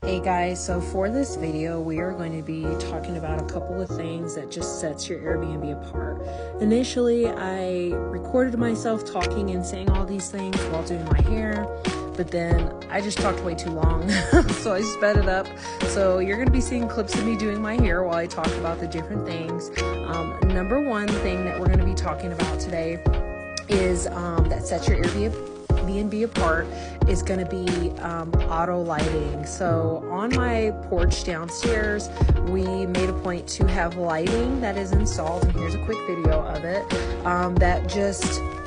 Hey guys, so for this video, we are going to be talking about a couple of things that just sets your Airbnb apart. Initially, I recorded myself talking and saying all these things while doing my hair, but then I just talked way too long, so I sped it up. So you're going to be seeing clips of me doing my hair while I talk about the different things. Number one thing that we're going to be talking about today is that sets your Airbnb apart is going to be auto lighting. So on my porch downstairs, we made a point to have lighting that is installed, and here's a quick video of it,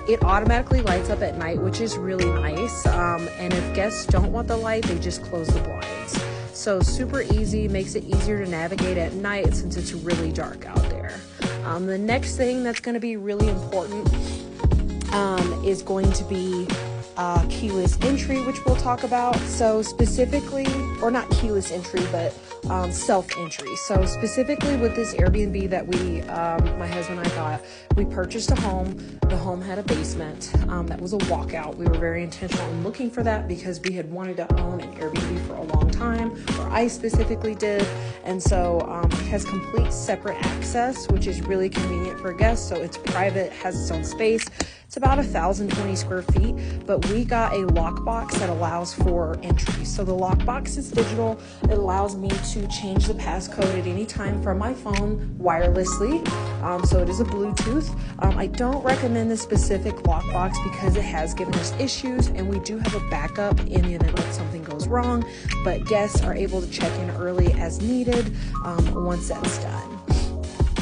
it automatically lights up at night, which is really nice. And if guests don't want the light, they just close the blinds. So super easy, makes it easier to navigate at night since it's really dark out there. The next thing that's going to be really important is going to be keyless entry, which we'll talk about. So specifically, or not keyless entry, but self-entry. So specifically with this Airbnb that my husband and I got, we purchased a home. The home had a basement that was a walkout. We were very intentional in looking for that because we had wanted to own an Airbnb for a long time, or I specifically did. And so it has complete separate access, which is really convenient for guests. So it's private, has its own space. It's about 1,020 square feet, but we got a lockbox that allows for entry. So the lockbox is digital. It allows me to change the passcode at any time from my phone wirelessly. So it is a Bluetooth. I don't recommend this specific lockbox because it has given us issues, and we do have a backup in the event that something goes wrong, but guests are able to check in early as needed once that's done.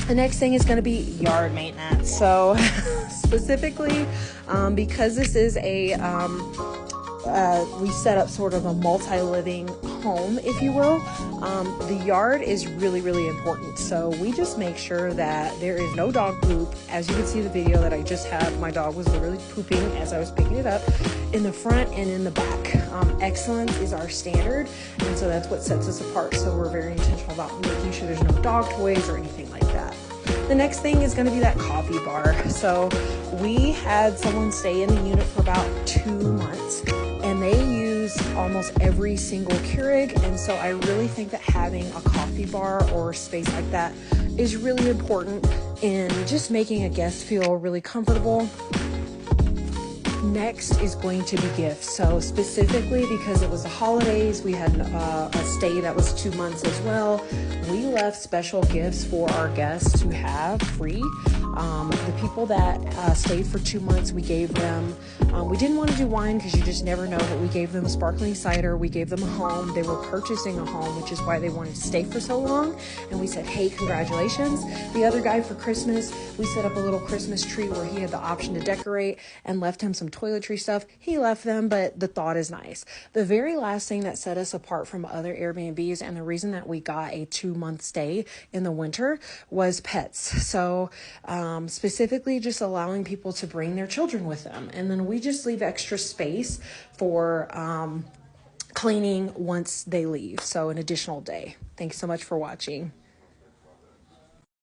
The next thing is going to be yard maintenance. So specifically, because this is we set up sort of a multi-living home, if you will, the yard is really, really important. So we just make sure that there is no dog poop. As you can see the video that I just had, my dog was literally pooping as I was picking it up in the front and in the back. Excellence is our standard, and so that's what sets us apart. So we're very intentional about making sure there's no dog toys or anything like that. The next thing is going to be that coffee bar. So we had someone stay in the unit for about 2 months, and they use almost every single Keurig. And so I really think that having a coffee bar or space like that is really important in just making a guest feel really comfortable. Next is going to be gifts. So specifically because it was the holidays, we had a stay that was 2 months as well. We left special gifts for our guests to have free. The people that stayed for 2 months, we gave them, we didn't want to do wine because you just never know, but we gave them a sparkling cider. We gave them a home. They were purchasing a home, which is why they wanted to stay for so long. And we said, hey, congratulations. The other guy for Christmas, we set up a little Christmas tree where he had the option to decorate and left him some toiletry stuff. He left them, but the thought is nice. The very last thing that set us apart from other Airbnbs, and the reason that we got a 2-month stay in the winter, was pets. So specifically just allowing people to bring their children with them. And then we just leave extra space for cleaning once they leave. So an additional day. Thanks so much for watching.